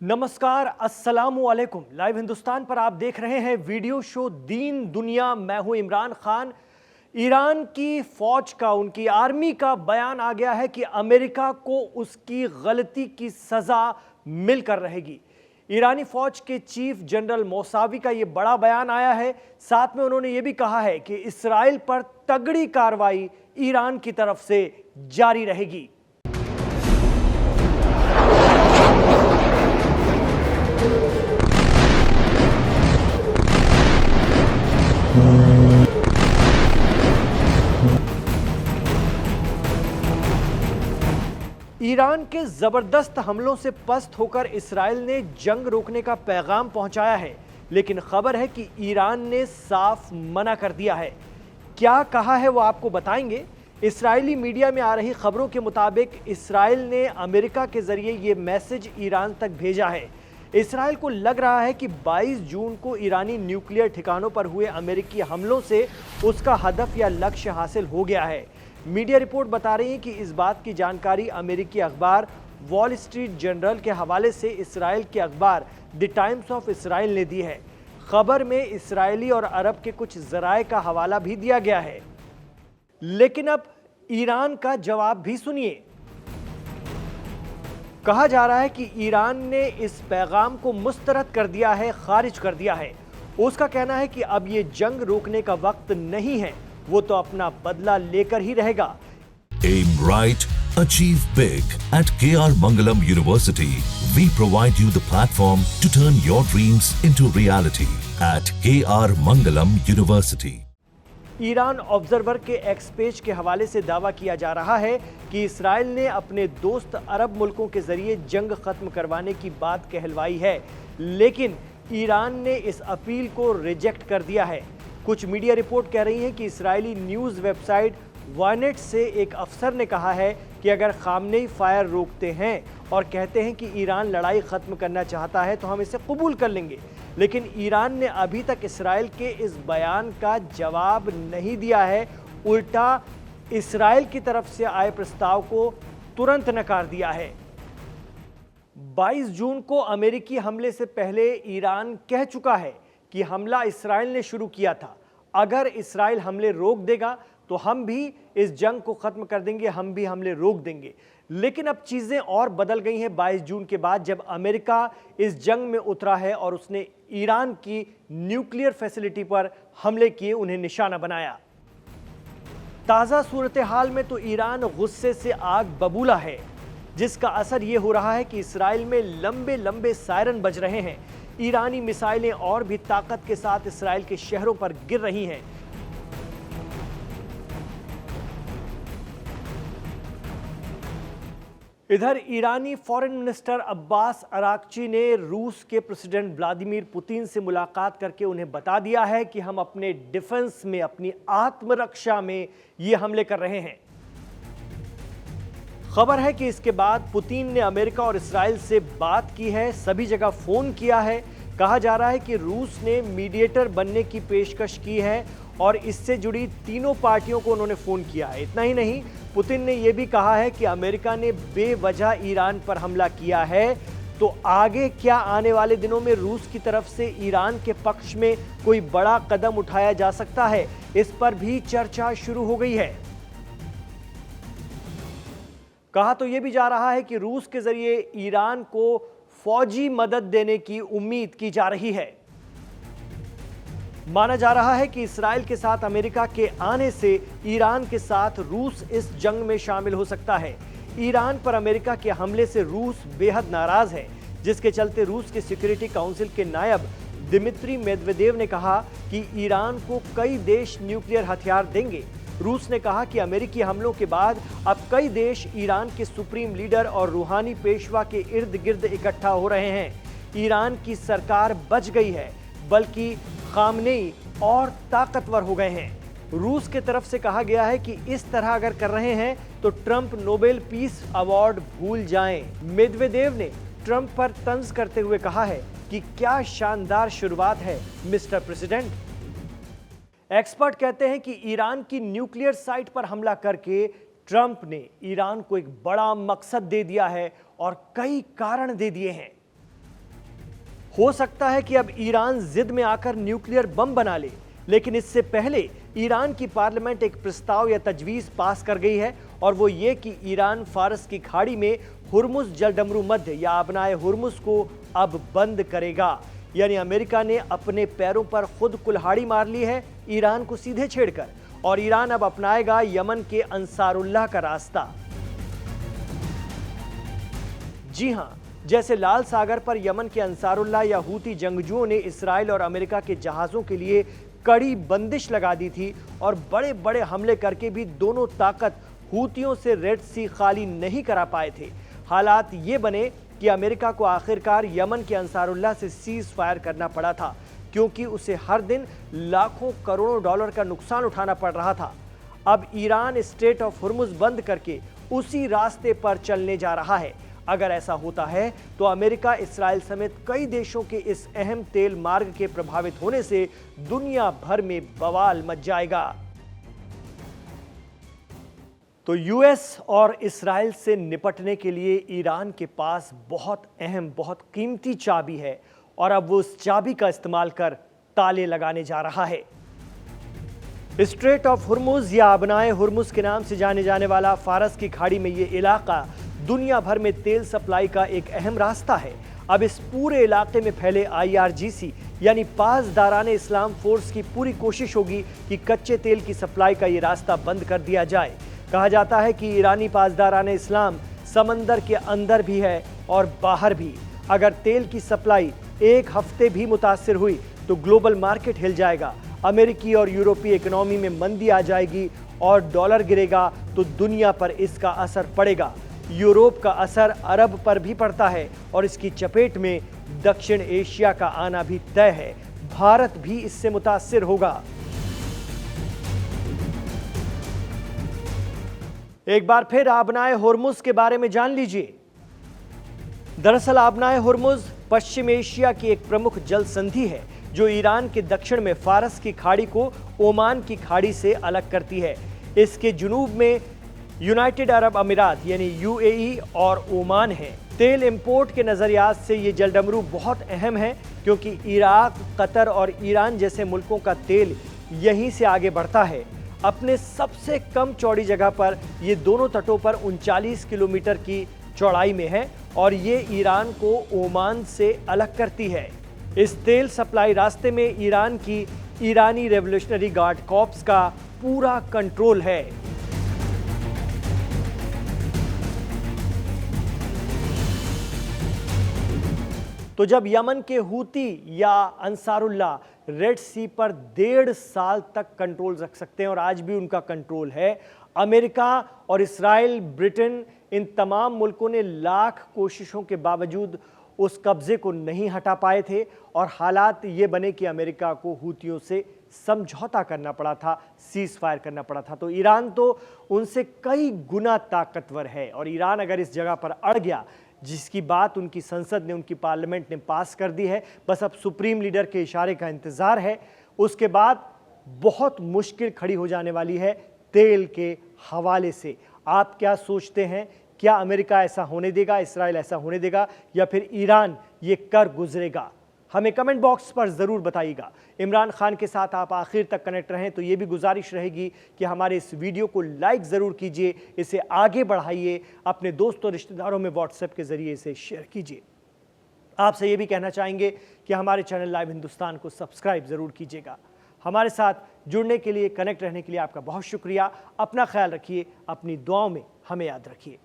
नमस्कार, अस्सलामुअलैकुम। लाइव हिंदुस्तान पर आप देख रहे हैं वीडियो शो दीन दुनिया। मैं हूं इमरान खान। ईरान की फौज का, उनकी आर्मी का बयान आ गया है कि अमेरिका को उसकी गलती की सजा मिलकर रहेगी। ईरानी फौज के चीफ जनरल मौसावी का यह बड़ा बयान आया है। साथ में उन्होंने यह भी कहा है कि इसराइल पर तगड़ी कार्रवाई ईरान की तरफ से जारी रहेगी। ईरान के जबरदस्त हमलों से पस्त होकर इसराइल ने जंग रोकने का पैगाम पहुंचाया है, लेकिन खबर है कि ईरान ने साफ मना कर दिया है। क्या कहा है वो आपको बताएंगे। इसराइली मीडिया में आ रही खबरों के मुताबिक इसराइल ने अमेरिका के जरिए ये मैसेज ईरान तक भेजा है। इसराइल को लग रहा है कि 22 जून को ईरानी न्यूक्लियर ठिकानों पर हुए अमेरिकी हमलों से उसका हदफ या लक्ष्य हासिल हो गया है। मीडिया रिपोर्ट बता रही है कि इस बात की जानकारी अमेरिकी अखबार वॉल स्ट्रीट जर्नल के हवाले से इसराइल के अखबार द टाइम्स ऑफ इसराइल ने दी है। खबर में इसराइली और अरब के कुछ जराए का हवाला भी दिया गया है, लेकिन अब ईरान का जवाब भी सुनिए। कहा जा रहा है कि ईरान ने इस पैगाम को मुस्तरद कर दिया है, खारिज कर दिया है। उसका कहना है कि अब ये जंग रोकने का वक्त नहीं है, वो तो अपना बदला लेकर ही रहेगा। Aim right, achieve big. At KR Mangalam University, we provide you the platform to turn your dreams into reality. At KR Mangalam University. Iran observer के एक्स पेज के हवाले से दावा किया जा रहा है कि इसराइल ने अपने दोस्त अरब मुल्कों के जरिए जंग खत्म करवाने की बात कहलवाई है, लेकिन ईरान ने इस अपील को रिजेक्ट कर दिया है। कुछ मीडिया रिपोर्ट कह रही हैं कि इस्राएली न्यूज़ वेबसाइट वानेट से एक अफसर ने कहा है कि अगर खामनेई फायर रोकते हैं और कहते हैं कि ईरान लड़ाई ख़त्म करना चाहता है तो हम इसे कबूल कर लेंगे। लेकिन ईरान ने अभी तक इसराइल के इस बयान का जवाब नहीं दिया है, उल्टा इसराइल की तरफ से आए प्रस्ताव को तुरंत नकार दिया है। 22 जून को अमेरिकी हमले से पहले ईरान कह चुका है कि हमला इसराइल ने शुरू किया था। अगर इसराइल हमले रोक देगा तो हम भी इस जंग को खत्म कर देंगे, हम भी हमले रोक देंगे। लेकिन अब चीजें और बदल गई हैं 22 जून के बाद, जब अमेरिका इस जंग में उतरा है और उसने ईरान की न्यूक्लियर फैसिलिटी पर हमले किए, उन्हें निशाना बनाया। ताजा सूरत हाल में तो ईरान गुस्से से आग बबूला है, जिसका असर यह हो रहा है कि इसराइल में लंबे लंबे सायरन बज रहे हैं। ईरानी मिसाइलें और भी ताकत के साथ इसराइल के शहरों पर गिर रही हैं। इधर ईरानी फॉरेन मिनिस्टर अब्बास अराक्ची ने रूस के प्रेसिडेंट व्लादिमीर पुतिन से मुलाकात करके उन्हें बता दिया है कि हम अपने डिफेंस में, अपनी आत्मरक्षा में ये हमले कर रहे हैं। खबर है कि इसके बाद पुतिन ने अमेरिका और इसराइल से बात की है, सभी जगह फोन किया है। कहा जा रहा है कि रूस ने मीडिएटर बनने की पेशकश की है और इससे जुड़ी तीनों पार्टियों को उन्होंने फोन किया है। इतना ही नहीं, पुतिन ने यह भी कहा है कि अमेरिका ने बेवजह ईरान पर हमला किया है, तो आगे क्या आने वाले दिनों में रूस की तरफ से ईरान के पक्ष में कोई बड़ा कदम उठाया जा सकता है, इस पर भी चर्चा शुरू हो गई है। कहा तो यह भी जा रहा है कि रूस के जरिए ईरान को फौजी मदद देने की उम्मीद की जा रही है। माना जा रहा है कि इसराइल के साथ अमेरिका के आने से ईरान के साथ रूस इस जंग में शामिल हो सकता है। ईरान पर अमेरिका के हमले से रूस बेहद नाराज है, जिसके चलते रूस के सिक्योरिटी काउंसिल के नायब दिमित्री मेदवेदेव ने कहा कि ईरान को कई देश न्यूक्लियर हथियार देंगे। रूस ने कहा कि अमेरिकी हमलों के बाद अब कई देश ईरान के सुप्रीम लीडर और रूहानी पेशवा के इर्द गिर्द इकट्ठा हो रहे हैं। ईरान की सरकार बच गई है, बल्कि खामनेई और ताकतवर हो गए हैं। रूस के तरफ से कहा गया है कि इस तरह अगर कर रहे हैं तो ट्रंप नोबेल पीस अवार्ड भूल जाएं। मेदवेदेव ने ट्रंप पर तंज करते हुए कहा है कि क्या शानदार शुरुआत है मिस्टर प्रेसिडेंट। एक्सपर्ट कहते हैं कि ईरान की न्यूक्लियर साइट पर हमला करके ट्रंप ने ईरान को एक बड़ा मकसद दे दिया है और कई कारण दे दिए हैं। हो सकता है कि अब ईरान जिद में आकर न्यूक्लियर बम बना ले, लेकिन इससे पहले ईरान की पार्लियामेंट एक प्रस्ताव या तजवीज़ पास कर गई है, और वो ये कि ईरान फारस की खाड़ी में हुर्मुज़ जलडमरू मध्य या आबनाए हुर्मुज़ को अब बंद करेगा। यानी अमेरिका ने अपने पैरों पर खुद कुल्हाड़ी मार ली है ईरान को सीधे छेड़कर, और ईरान अब अपनाएगा यमन के अंसारुल्लाह का रास्ता। जी हां, जैसे लाल सागर पर यमन के अंसारुल्लाह या हूती जंगजुओं ने इसराइल और अमेरिका के जहाजों के लिए कड़ी बंदिश लगा दी थी और बड़े बड़े हमले करके भी दोनों ताकत हूतियों से रेड सी खाली नहीं करा पाए थे। हालात ये बने कि अमेरिका को आखिरकार यमन के अंसारुल्लाह से सीज फायर करना पड़ा था, क्योंकि उसे हर दिन लाखों करोड़ों डॉलर का नुकसान उठाना पड़ रहा था। अब ईरान स्ट्रेट ऑफ हुर्मुज़ बंद करके उसी रास्ते पर चलने जा रहा है। अगर ऐसा होता है तो अमेरिका, इसराइल समेत कई देशों के इस अहम तेल मार्ग के प्रभावित होने से दुनिया भर में बवाल मच जाएगा। तो यूएस और इसराइल से निपटने के लिए ईरान के पास बहुत अहम, बहुत कीमती चाबी है, और अब वो उस चाबी का इस्तेमाल कर ताले लगाने जा रहा है। स्ट्रेट ऑफ हुर्मुज़ या आबनाए हुर्मुज़ के नाम से जाने जाने वाला फारस की खाड़ी में ये इलाका दुनिया भर में तेल सप्लाई का एक अहम रास्ता है। अब इस पूरे इलाके में फैले IRGC यानी पासदाराने इस्लाम फोर्स की पूरी कोशिश होगी कि कच्चे तेल की सप्लाई का ये रास्ता बंद कर दिया जाए। कहा जाता है कि ईरानी पासदाराने इस्लाम समंदर के अंदर भी है और बाहर भी। अगर तेल की सप्लाई एक हफ्ते भी मुतासिर हुई तो ग्लोबल मार्केट हिल जाएगा, अमेरिकी और यूरोपीय इकोनॉमी में मंदी आ जाएगी और डॉलर गिरेगा तो दुनिया पर इसका असर पड़ेगा। यूरोप का असर अरब पर भी पड़ता है और इसकी चपेट में दक्षिण एशिया का आना भी तय है। भारत भी इससे मुतासिर होगा। एक बार फिर आबनाए हुर्मुज़ के बारे में जान लीजिए। दरअसल आबनाए हुर्मुज़ पश्चिम एशिया की एक प्रमुख जल संधि है जो ईरान के दक्षिण में फारस की खाड़ी को ओमान की खाड़ी से अलग करती है। इसके जुनूब में यूनाइटेड अरब अमीरात यानी UAE और ओमान है। तेल इंपोर्ट के नजरियात से ये जलडमरू बहुत अहम है, क्योंकि इराक, कतर और ईरान जैसे मुल्कों का तेल यहीं से आगे बढ़ता है। अपने सबसे कम चौड़ी जगह पर ये दोनों तटों पर 39 किलोमीटर की चौड़ाई में है और ये ईरान को ओमान से अलग करती है। इस तेल सप्लाई रास्ते में ईरान की ईरानी रेवोल्यूशनरी गार्ड कॉर्प्स का पूरा कंट्रोल है। तो जब यमन के हूती या अंसारुल्लाह रेड सी पर 1.5 साल तक कंट्रोल रख सकते हैं और आज भी उनका कंट्रोल है, अमेरिका और इसराइल, ब्रिटेन, इन तमाम मुल्कों ने लाख कोशिशों के बावजूद उस कब्जे को नहीं हटा पाए थे और हालात ये बने कि अमेरिका को हूतियों से समझौता करना पड़ा था, सीज फायर करना पड़ा था। तो ईरान तो उनसे कई गुना ताकतवर है और ईरान अगर इस जगह पर अड़ गया, जिसकी बात उनकी संसद ने, उनकी पार्लियामेंट ने पास कर दी है, बस अब सुप्रीम लीडर के इशारे का इंतजार है। उसके बाद बहुत मुश्किल खड़ी हो जाने वाली है तेल के हवाले से। आप क्या सोचते हैं? क्या अमेरिका ऐसा होने देगा, इसराइल ऐसा होने देगा, या फिर ईरान ये कर गुजरेगा? हमें कमेंट बॉक्स पर ज़रूर बताइएगा। इमरान खान के साथ आप आखिर तक कनेक्ट रहें तो ये भी गुजारिश रहेगी कि हमारे इस वीडियो को लाइक ज़रूर कीजिए, इसे आगे बढ़ाइए, अपने दोस्तों रिश्तेदारों में व्हाट्सएप के ज़रिए इसे शेयर कीजिए। आपसे ये भी कहना चाहेंगे कि हमारे चैनल लाइव हिंदुस्तान को सब्सक्राइब ज़रूर कीजिएगा। हमारे साथ जुड़ने के लिए, कनेक्ट रहने के लिए आपका बहुत शुक्रिया। अपना ख्याल रखिए, अपनी दुआओं में हमें याद रखिए।